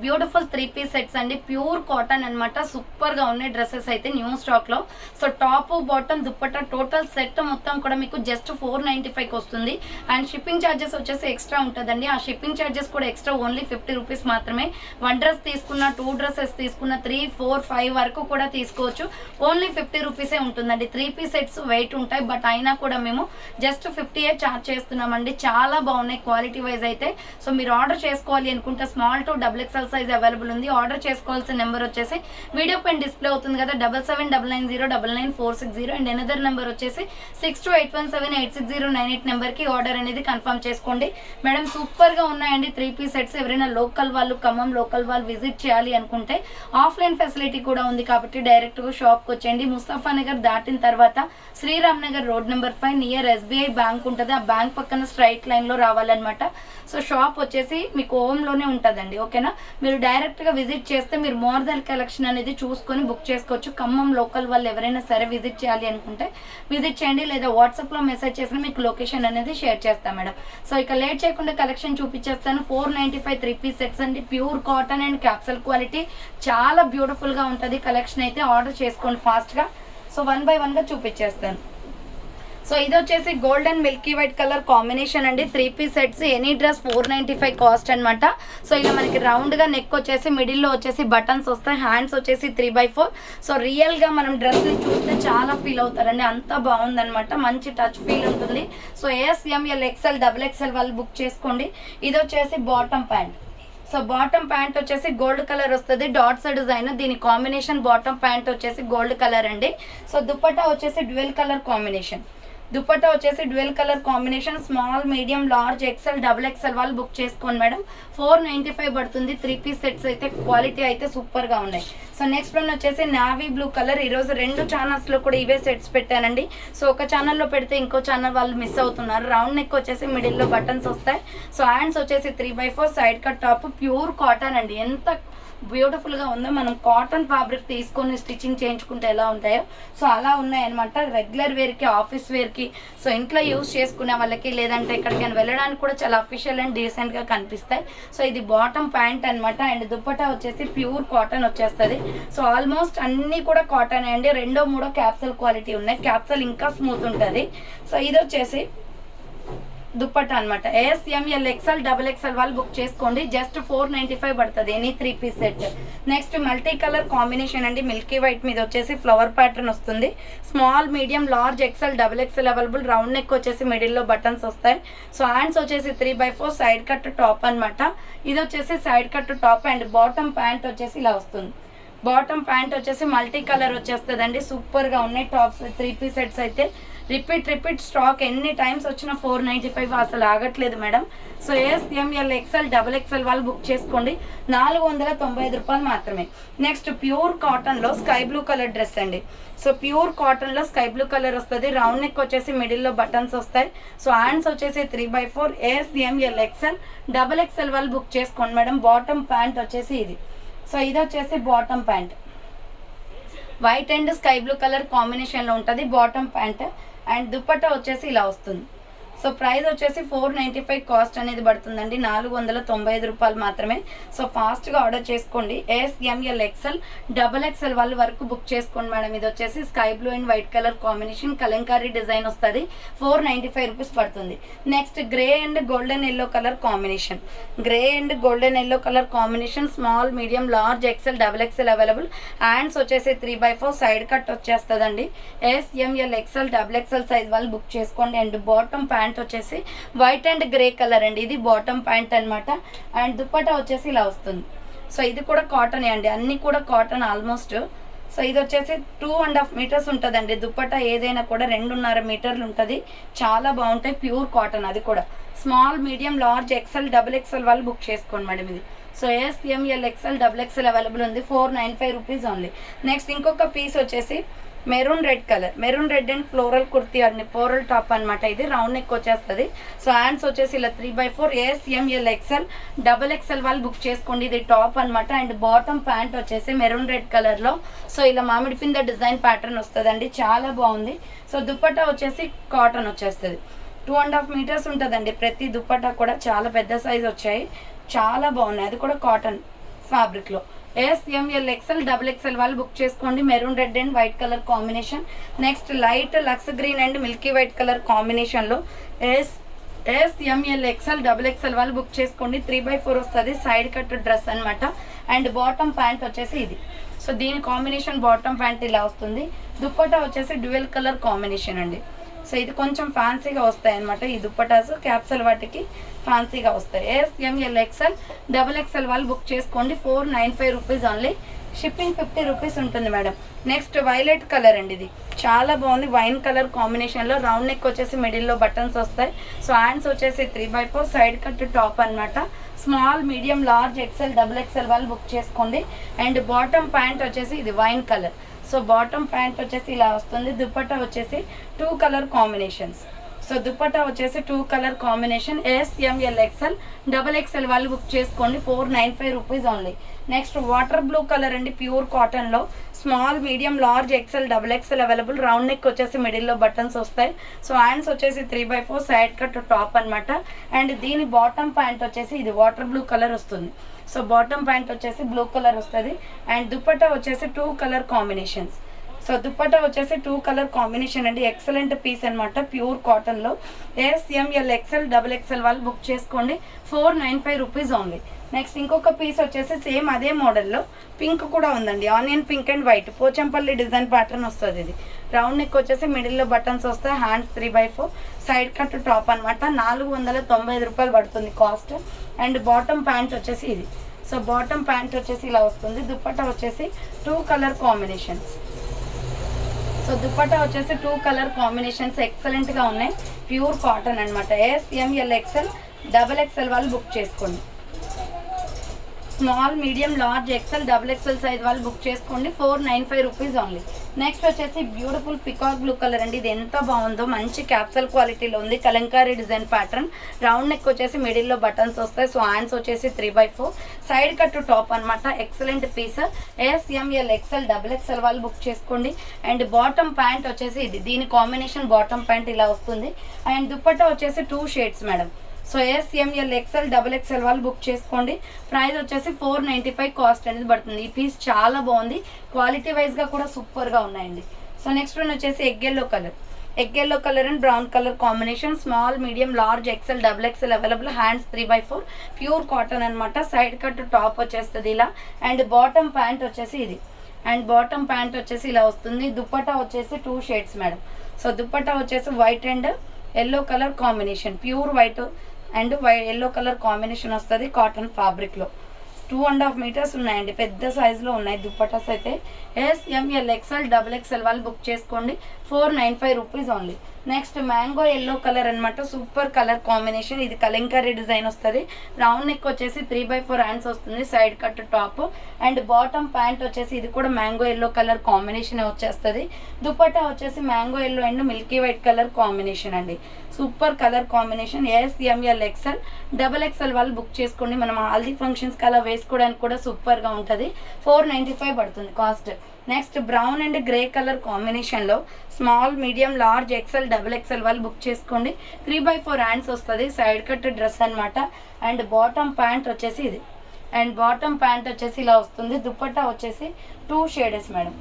Beautiful 3-piece sets అండి, pure cotton అనమాట. Super గా ఉన్నాయి డ్రెస్సెస్ అయితే న్యూ స్టాక్ లో. So top bottom dupatta total set మొత్తం కూడా మీకు జస్ట్ 495 వస్తుంది. అండ్ షిప్పింగ్ ఛార్జెస్ వచ్చేసి ఎక్స్ట్రా ఉంటుందండి. ఆ షిప్పింగ్ ఛార్జెస్ కూడా ఎక్స్ట్రా ఓన్లీ 50 రూపీస్ మాత్రమే. 1 డ్రెస్ తీసుకున్న 2 డ్రెస్సెస్ తీసుకున్న 3, 4, 5 వరకు కూడా తీసుకోవచ్చు. ఓన్లీ 50 రూపీసే ఉంటుందండి. 3-piece సెట్స్ వెయిట్ ఉంటాయి, బట్ అయినా కూడా మేము జస్ట్ 50 ఛార్జ్ చేస్తున్నామండి. చాలా బాగున్నాయి క్వాలిటీ వైజ్ అయితే. సో మీరు ఆర్డర్ చేసుకోవాలి అనుకుంటే small to XXL size available ఉంది. ఆర్డర్ చేసుకోవాల్సిన నెంబర్ వచ్చేసి వీడియో పైన డిస్ప్లే అవుతుంది కదా, 7799099460. అండ్ ఎనదర్ నెంబర్ వచ్చేసి 6281786098 నెంబర్ కి ఆర్డర్ అనేది కన్ఫర్మ్ చేసుకోండి. మేడం సూపర్ గా ఉన్నాయండి 3-piece సెట్స్. ఎవరైనా లోకల్ వాళ్ళు, ఖమ్మం లోకల్ వాళ్ళు విజిట్ చేయాలి అనుకుంటే ఆఫ్లైన్ ఫెసిలిటీ కూడా ఉంది కాబట్టి డైరెక్ట్ గా షాప్ కి వచ్చేయండి. ముస్తఫా నగర్ దాటిన తర్వాత Sriram Nagar road number 5 near SBI bank ఉంటుంది. ఆ బ్యాంక్ పక్కన స్ట్రైట్ లైన్ లో రావాలన్నమాట. సో షాప్ వచ్చేసి మీకు హోమ్ లోనే ఉంటుందండి. ఓకేనా, మీరు డైరెక్ట్ గా విజిట్ చేస్తే మీరు మోర్ దెన్ కలెక్షన్ అనేది చూసుకొని బుక్ చేసుకోవచ్చు. ఖమ్మం లోకల్ వాళ్ళు ఎవరైనా సరే విజిట్ చేయాలి అనుకుంటే విజిట్ చేయండి, లేదా వాట్సాప్ లో మెసేజ్ చేసి మీకు లొకేషన్ అనేది షేర్ చేస్తాం మేడం. సో ఇక లేట్ చేయకుండా కలెక్షన్ చూపించేస్తాను. 495 3-piece సెట్స్ అండి, pure cotton and capsule quality. చాలా బ్యూటిఫుల్ గా ఉంటుంది కలెక్షన్ అయితే. ఆర్డర్ చేసుకోండి ఫాస్ట్ గా. సో 1 by 1 గా చూపించేస్తాను. సో ఇది వచ్చేసి gold and milky white colour combination అండి. 3-piece sets, any dress 495 cost అనమాట. సో ఇలా మనకి రౌండ్ గా నెక్ వచ్చేసి మిడిల్ లో వచ్చేసి బటన్స్ వస్తాయి. హ్యాండ్స్ వచ్చేసి 3/4. సో రియల్ గా మనం డ్రెస్ ని చూస్తే చాలా ఫీల్ అవుతారండి, అంత బాగుందనమాట. మంచి టచ్ ఫీల్ ఉంటుంది. So S, M, L, XL, XXL వాళ్ళు బుక్ చేసుకోండి. ఇది వచ్చేసి bottom pant. So bottom pant వచ్చేసి గోల్డ్ కలర్ వస్తుంది, డాట్స్ డిజైన్. దీని కాంబినేషన్ బాటమ్ ప్యాంట్ వచ్చేసి గోల్డ్ కలర్ అండి. సో దుపట్టా వచ్చేసి డ్యూయల్ కలర్ కాంబినేషన్. దుపట్టా వచ్చేసి dual colour combination. Small, medium, large, XL, XXL వాళ్ళు బుక్ చేసుకోండి మేడం. 495 పడుతుంది. 3-piece సెట్స్ అయితే క్వాలిటీ అయితే సూపర్ గా ఉన్నాయి. సో నెక్స్ట్ వన్ వచ్చేసి నావీ బ్లూ కలర్. ఈరోజు 2 ఛానల్స్ లో కూడా ఇవే సెట్స్ పెట్టానండి. సో ఒక ఛానల్లో పెడితే ఇంకో ఛానల్ వాళ్ళు మిస్ అవుతున్నారు. రౌండ్ నెక్ వచ్చేసి మిడిల్ లో బటన్స్ వస్తాయి. సో హ్యాండ్స్ వచ్చేసి 3/4, side cut top, pure cotton అండి. ఎంత బ్యూటిఫుల్ గా ఉందో. మనం కాటన్ ఫ్యాబ్రిక్ తీసుకొని స్టిచ్చింగ్ చేయించుకుంటే ఎలా ఉంటాయో సో అలా ఉన్నాయన్నమాట. రెగ్యులర్ వేర్ కి, ఆఫీస్ వేర్ కి, సో ఇంట్లో యూస్ చేసుకునే వాళ్ళకి, లేదంటే ఎక్కడికైనా వెళ్ళడానికి కూడా చాలా అఫీషియల్ అండ్ డీసెంట్ గా కనిపిస్తాయి. సో ఇది బాటమ్ ప్యాంట్ అనమాట. అండ్ దుపట్టా వచ్చేసి ప్యూర్ కాటన్ వచ్చేస్తుంది. సో ఆల్మోస్ట్ అన్ని కూడా కాటన్ అండి. 2, 3 క్యాప్సల్ క్వాలిటీ ఉన్నాయి. క్యాప్సల్ ఇంకా స్మూత్ ఉంటుంది. సో ఇది వచ్చేసి దుపట్టా అనమాట. S, M, L, XL, XXL వాళ్ళు బుక్ చేసుకోండి. జస్ట్ 495 పడుతుంది any 3-piece set. Next multi colour combination అండి. మిల్కీ వైట్ మీద వచ్చేసి ఫ్లవర్ ప్యాటర్న్ వస్తుంది. Small, medium, large, XL, XXL available. Round neck వచ్చేసి మిడిల్ లో బటన్స్ వస్తాయి. సో హ్యాండ్స్ వచ్చేసి 3/4, సైడ్ కట్ టాప్ అనమాట. ఇది వచ్చేసి side cut top. And bottom pant వచ్చేసి ఇలా వస్తుంది. బాటమ్ ప్యాంట్ వచ్చేసి మల్టీ కలర్ వచ్చేస్తుంది అండి. సూపర్ గా ఉన్నాయి టాప్స్ 3-piece సెట్స్ అయితే. రిపీట్ స్టాక్ ఎన్ని టైమ్స్ వచ్చినా 495 అసలు ఆగట్లేదు madam. So S, M, L, XL, XXL వాళ్ళు బుక్ చేసుకోండి. 495 రూపాయలు మాత్రమే. నెక్స్ట్ ప్యూర్ కాటన్ లో స్కై బ్లూ కలర్ డ్రెస్ అండి. సో ప్యూర్ కాటన్ లో స్కై బ్లూ కలర్ వస్తుంది. రౌండ్ నెక్ వచ్చేసి మిడిల్ లో బటన్స్ వస్తాయి. సో హ్యాండ్స్ వచ్చేసి 3/4. S, M, L, XL, XXL వాళ్ళు బుక్ చేసుకోండి మేడం. బాటమ్ ప్యాంట్ వచ్చేసి ఇది. సో ఇది వచ్చేసి bottom pant. White and sky blue colour combination లో ఉంటుంది బాటమ్ ప్యాంట్. అండ్ దుపట్టా వచ్చేసి ఇలా వస్తుంది. సో ప్రైస్ వచ్చేసి 495 కాస్ట్ అనేది పడుతుందండి. 495 రూపాయలు మాత్రమే. సో ఫాస్ట్గా ఆర్డర్ చేసుకోండి. S, M, L, XL, XXL వాళ్ళ వరకు బుక్ చేసుకోండి మేడం. ఇది వచ్చేసి sky blue and white colour combination, Kalamkari design వస్తుంది. 495 రూపీస్ పడుతుంది. Next grey and golden yellow colour combination. Grey and golden yellow colour combination. Small, medium, large, XL, XXL available. Hands వచ్చేసి 3/4, side cut వచ్చేస్తుందండి. S, M, L, XL, XXL size వాళ్ళు book చేసుకోండి. And bottom pant వచ్చేసి white and grey colour అండి. ఇది bottom pant అనమాట. And dupatta వచ్చేసి ఇలా వస్తుంది. సో ఇది కూడా కాటన్ అండి, అన్ని కూడా కాటన్ ఆల్మోస్ట్. సో ఇది వచ్చేసి 2.5 మీటర్స్ ఉంటుందండి. దుపట్టా ఏదైనా కూడా 2.5 మీటర్లు ఉంటుంది. చాలా బాగుంటాయి, ప్యూర్ కాటన్. అది కూడా small, medium, large, XL, XXL వాళ్ళు బుక్ చేసుకోండి మేడం. ఇది so S, M, L, XL, XXL available ఉంది. 495 రూపీస్ ఓన్లీ. నెక్స్ట్ ఇంకొక పీస్ వచ్చేసి maroon red colour, maroon red and floral kurti అండి. ఫ్లోరల్ టాప్ అనమాట. ఇది రౌండ్ నెక్ వచ్చేస్తుంది. సో హ్యాండ్స్ వచ్చేసి ఇలా 3/4. S, M, L, XL, XXL వాళ్ళు బుక్ చేసుకోండి. ఇది టాప్ అనమాట. అండ్ బాటమ్ ప్యాంట్ వచ్చేసి మెరూన్ రెడ్ కలర్ లో సో ఇలా మామిడి పింద డిజైన్ ప్యాటర్న్ వస్తుందండి. చాలా బాగుంది. సో దుపట్టా వచ్చేసి కాటన్ వచ్చేస్తుంది. 2.5 మీటర్స్ ఉంటుందండి ప్రతి దుపట్టా కూడా. చాలా పెద్ద సైజ్ వచ్చాయి, చాలా బాగున్నాయి. అది కూడా కాటన్. ఫ్యాబ్రిక్లో. ఎస్ఎంఎల్ ఎక్స్ఎల్ డబుల్ ఎక్స్ఎల్ వాళ్ళు బుక్ చేసుకోండి. Maroon red and white colour combination. Next light lux green and milky white colour కాంబినేషన్లో ఎస్ఎంఎల్ ఎక్స్ఎల్ డబుల్ ఎక్స్ఎల్ వాళ్ళు బుక్ చేసుకోండి. 3/4 వస్తుంది, సైడ్ కట్ డ్రెస్ అనమాట. అండ్ బాటమ్ ప్యాంట్ వచ్చేసి ఇది. సో దీని కాంబినేషన్ బాటమ్ ప్యాంట్ ఇలా వస్తుంది. దుప్పటా వచ్చేసి డ్యూయల్ కలర్ కాంబినేషన్ అండి. సో ఇది కొంచెం ఫ్యాన్సీగా వస్తాయి అనమాట. ఈ దుప్పటాస్ క్యాప్సల్ వాటికి ఫ్యాన్సీగా వస్తాయి. ఎస్ఎంఎల్ ఎక్స్ఎల్ డబుల్ ఎక్స్ఎల్ వాళ్ళు బుక్ చేసుకోండి. 495 రూపీస్ ఓన్లీ. షిప్పింగ్ 50 రూపీస్ ఉంటుంది మేడం. నెక్స్ట్ వైలెట్ కలర్ అండి, ఇది చాలా బాగుంది. వైన్ కలర్ కాంబినేషన్లో రౌండ్ నెక్ వచ్చేసి మిడిల్లో బటన్స్ వస్తాయి. సో హ్యాండ్స్ వచ్చేసి 3/4 సైడ్ కట్ టాప్ అనమాట. Small medium large XL double XL వాళ్ళు బుక్ చేసుకోండి. అండ్ బాటమ్ ప్యాంట్ వచ్చేసి ఇది wine colour. So bottom pant వచ్చేసి ఇలా వస్తుంది. దుపట్టా వచ్చేసి 2 కలర్ కాంబినేషన్స్. సో దుపట్టా వచ్చేసి 2 colour combination. SML XL double XL వాళ్ళు బుక్ చేసుకోండి. 495 rupees only. Next water blue colour అండి, ప్యూర్ కాటన్లో. Small medium large XL double XL available. Round neck వచ్చేసి మిడిల్లో బటన్స్ వస్తాయి. సో హ్యాండ్స్ వచ్చేసి 3/4 సైడ్ కట్ టాప్ అనమాట. అండ్ దీని బాటమ్ ప్యాంట్ వచ్చేసి ఇది వాటర్ బ్లూ కలర్ వస్తుంది. సో బాటమ్ ప్యాంట్ వచ్చేసి బ్లూ కలర్ వస్తుంది. అండ్ దుపట్టా వచ్చేసి 2 కలర్ కాంబినేషన్స్. సో దుపట్టా వచ్చేసి 2 కలర్ కాంబినేషన్ అండి. ఎక్సలెంట్ పీస్ అనమాట, ప్యూర్ కాటన్లో. ఎస్ఎంఎల్ ఎక్స్ఎల్ డబుల్ ఎక్స్ఎల్ వాళ్ళు బుక్ చేసుకోండి. 495 రూపీస్ ఓన్లీ. నెక్స్ట్ ఇంకొక పీస్ వచ్చేసి సేమ్ అదే మోడల్లో పింక్ కూడా ఉందండి. Onion pink and white Pochampally design pattern వస్తుంది. ఇది రౌండ్ నెక్ వచ్చేసి మిడిల్లో బటన్స్ వస్తాయి. హ్యాండ్స్ 3/4 సైడ్ కట్ టాప్ అనమాట. 495 రూపాయలు పడుతుంది కాస్ట్. అండ్ బాటమ్ ప్యాంట్ వచ్చేసి ఇది. సో బాటమ్ ప్యాంట్ వచ్చేసి ఇలా వస్తుంది. దుపట్టా వచ్చేసి 2 కలర్ కాంబినేషన్స్. సో దుపట్టా వచ్చేసి 2 కలర్ కాంబినేషన్స్ ఎక్సలెంట్గా ఉన్నాయి. ప్యూర్ కాటన్ అనమాట. ఎస్ఎంఎల్ ఎక్స్ఎల్ డబల్ ఎక్స్ఎల్ వాళ్ళు బుక్ చేసుకోండి. Small medium large XL double XL size వాళ్ళు బుక్ చేసుకోండి. 495 రూపీస్ ఓన్లీ. నెక్స్ట్ వచ్చేసి బ్యూటిఫుల్ పికాక్ బ్లూ కలర్ అండి. ఇది ఎంత బాగుందో, మంచి క్యాప్సల్ క్వాలిటీలో ఉంది. Kalamkari design pattern. Round neck వచ్చేసి మిడిల్లో బటన్స్ వస్తాయి. సో హ్యాండ్స్ వచ్చేసి 3/4 సైడ్ కట్ టాప్ అనమాట. Excellent piece. SML XL double XL వాళ్ళు బుక్ చేసుకోండి. అండ్ బాటమ్ ప్యాంట్ వచ్చేసి ఇది. దీని కాంబినేషన్ బాటమ్ ప్యాంట్ ఇలా వస్తుంది. అండ్ దుపట్టా వచ్చేసి 2 shades madam. So SML XL double XL వాళ్ళు బుక్ చేసుకోండి. ప్రైస్ వచ్చేసి 495 కాస్ట్ అనేది పడుతుంది. ఈ పీస్ చాలా బాగుంది, క్వాలిటీ వైజ్గా కూడా సూపర్గా ఉన్నాయండి. సో నెక్స్ట్ వన్ వచ్చేసి egg yellow colour. Egg yellow colour and brown colour combination. Small medium large XL double XL available. Hands 3/4 pure cotton అనమాట. సైడ్ కట్ టాప్ వచ్చేస్తుంది ఇలా. అండ్ బాటమ్ ప్యాంట్ వచ్చేసి ఇది. అండ్ బాటమ్ ప్యాంట్ వచ్చేసి ఇలా వస్తుంది. దుపట్టా వచ్చేసి 2 షేడ్స్ మేడం. సో దుపట్టా వచ్చేసి white and yellow colour combination. Pure white and yellow colour combination వస్తుంది కాటన్ ఫ్యాబ్రిక్లో. 2.5 మీటర్స్ ఉన్నాయండి, పెద్ద సైజులో ఉన్నాయి దుప్పటాస్ అయితే. ఎస్ఎంఎల్ ఎక్స్ఎల్ డబుల్ ఎక్స్ఎల్ వాళ్ళు బుక్ చేసుకోండి. 495 rupees only. Next mango yellow colour అనమాట. Super colour combination. ఇది కలంకారీ డిజైన్ వస్తుంది. రౌండ్ నెక్ వచ్చేసి 3/4 హ్యాండ్స్ వస్తుంది. Side cut top. And bottom pant వచ్చేసి ఇది కూడా మ్యాంగో ఎల్లో కలర్ కాంబినేషన్ వచ్చేస్తుంది. దుపట్టా వచ్చేసి mango yellow and milky white colour combination అండి. Super colour combination. SML XL double XL వాళ్ళు బుక్ చేసుకోండి. మనం హల్దీ ఫంక్షన్స్కి అలా వేసుకోవడానికి కూడా సూపర్గా ఉంటుంది. 495 పడుతుంది cost. Next brown and grey colour కాంబినేషన్లో small medium large XL double XL వాళ్ళు బుక్ చేసుకోండి. 3/4 హ్యాండ్స్ వస్తుంది. సైడ్ కట్ డ్రెస్ అనమాట. అండ్ బాటమ్ ప్యాంట్ వచ్చేసి ఇది. అండ్ బాటమ్ ప్యాంట్ వచ్చేసి ఇలా వస్తుంది. దుపట్టా వచ్చేసి 2 షేడ్స్ మేడం.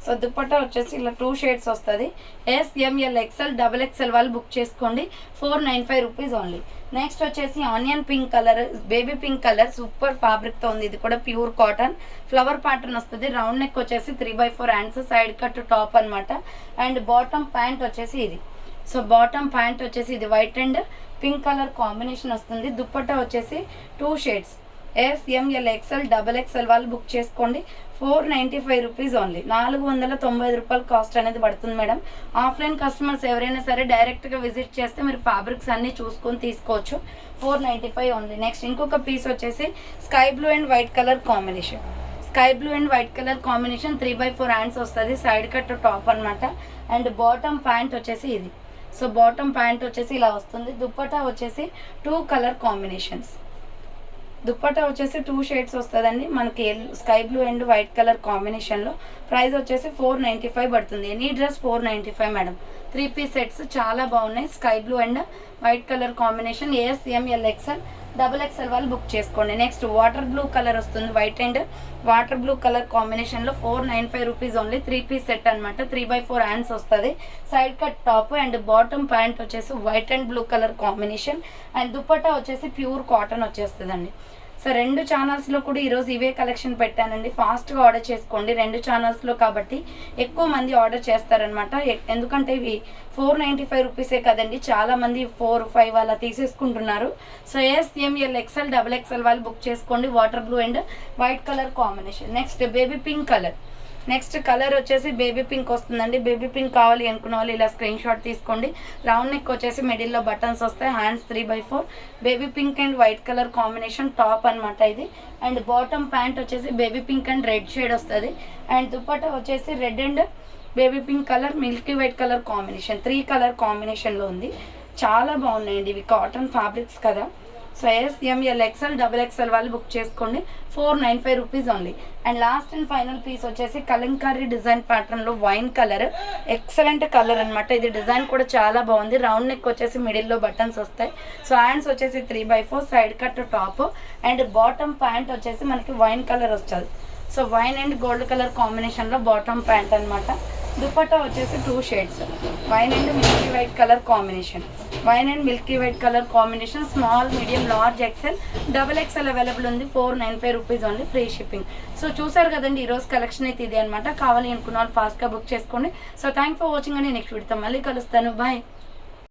సో దుపట్టా వచ్చేసి ఇలా 2 షేడ్స్ వస్తుంది. ఎస్ఎంఎల్ ఎక్స్ఎల్ డబుల్ ఎక్స్ఎల్ వాళ్ళు బుక్ చేసుకోండి. 495 రూపీస్ ఓన్లీ. నెక్స్ట్ వచ్చేసి onion pink colour, baby pink colour. Super ఫ్యాబ్రిక్తో ఉంది. ఇది కూడా ప్యూర్ కాటన్. ఫ్లవర్ ప్యాటర్న్ వస్తుంది. రౌండ్ నెక్ వచ్చేసి 3/4 హ్యాండ్స్. సైడ్ కట్ టాప్ అనమాట. అండ్ బాటమ్ ప్యాంట్ వచ్చేసి ఇది. సో బాటమ్ ప్యాంట్ వచ్చేసి ఇది white and pink colour combination వస్తుంది. దుపట్టా వచ్చేసి 2 shades. S M L XL double XL వాళ్ళు బుక్ చేసుకోండి. 495 రూపీస్ ఓన్లీ. 495 రూపాయలు కాస్ట్ అనేది పడుతుంది మేడం. ఆఫ్లైన్ కస్టమర్స్ ఎవరైనా సరే డైరెక్ట్గా విజిట్ చేస్తే మీరు ఫ్యాబ్రిక్స్ అన్నీ చూసుకొని తీసుకోవచ్చు. 495 ఓన్లీ. నెక్స్ట్ ఇంకొక పీస్ వచ్చేసి sky blue and white colour combination. Sky blue and white colour combination. 3/4 hands వస్తుంది. సైడ్ కట్ టాప్ అనమాట. అండ్ బాటమ్ ప్యాంట్ వచ్చేసి ఇది. సో బాటమ్ ప్యాంట్ వచ్చేసి ఇలా వస్తుంది. దుపట్టా వచ్చేసి 2 కలర్ కాంబినేషన్స్. దుపట్టా వచ్చేసి 2 షేడ్స్ వస్తుందండి మనకి. Sky blue and white colour కాంబినేషన్లో. ప్రైస్ వచ్చేసి 495 పడుతుంది. Any dress 495 madam. 3 piece sets చాలా బాగున్నాయి. Sky blue and white colour combination. SML XL XXL వాళ్ళు బుక్ చేసుకోండి. నెక్స్ట్ వాటర్ బ్లూ కలర్ వస్తుంది, white and water blue colour కాంబినేషన్లో 495 రూపీస్ ఓన్లీ. 3 పీస్ సెట్ అనమాట, 3/4 హ్యాండ్స్ వస్తుంది. Side cut top and bottom pant వచ్చేసి white and blue colour combination and dupatta వచ్చేసి pure cotton వచ్చేస్తుందండి. So 2 ఛానల్స్లో కూడా ఈరోజు ఇవే కలెక్షన్ పెట్టానండి. ఫాస్ట్గా ఆర్డర్ చేసుకోండి, 2 ఛానల్స్లో కాబట్టి ఎక్కువ మంది ఆర్డర్ చేస్తారనమాట. ఎందుకంటే ఇవి 495 రూపీసే కదండి, చాలామంది 4, 5 అలా తీసేసుకుంటున్నారు. సో SML XL XXL వాళ్ళు బుక్ చేసుకోండి. Water blue and white colour combination. Next baby pink colour. Next colour వచ్చేసి బేబీ పింక్ వస్తుందండి. బేబీ పింక్ కావాలి అనుకున్న వాళ్ళు ఇలా స్క్రీన్ షాట్ తీసుకోండి. రౌండ్ నెక్ వచ్చేసి మిడిల్లో బటన్స్ వస్తాయి, hands 3/4. Baby pink and white colour combination top అనమాట ఇది. అండ్ బాటమ్ ప్యాంట్ వచ్చేసి baby pink and red shade వస్తుంది. అండ్ దుపట్టా వచ్చేసి red and baby pink colour milky white colour combination, 3 colour కాంబినేషన్లో ఉంది. చాలా బాగున్నాయండి ఇవి, కాటన్ ఫ్యాబ్రిక్స్ కదా. సో SML XL XXL వాళ్ళు బుక్ చేసుకోండి. 495 rupees only. And last and final piece వచ్చేసి కలంకారీ డిజైన్ ప్యాటర్న్లో వైన్ కలర్, ఎక్సలెంట్ కలర్ అనమాట. ఇది డిజైన్ కూడా చాలా బాగుంది. రౌండ్ నెక్ వచ్చేసి మిడిల్లో బటన్స్ వస్తాయి. సో హ్యాండ్స్ వచ్చేసి 3/4, side cut top and bottom pant వచ్చేసి మనకి వైన్ కలర్ వస్తుంది. So wine and gold colour కాంబినేషన్లో బాటమ్ ప్యాంట్ అనమాట. దుపట్టా వచ్చేసి 2 shades, wine and milky white colour combination. Wine and milky white colour combination. Small, medium, large, XL XXL available ఉంది. 495 rupees only, free shipping. So చూసారు కదండి, ఈరోజు collection అయితే ఇది అనమాట. కావాలి అనుకున్న వాళ్ళు ఫాస్ట్గా బుక్ చేసుకోండి. సో థ్యాంక్ ఫర్ వాచింగ్ అని నెక్స్ట్ వీడియోతో మళ్ళీ కలుస్తాను. బాయ్.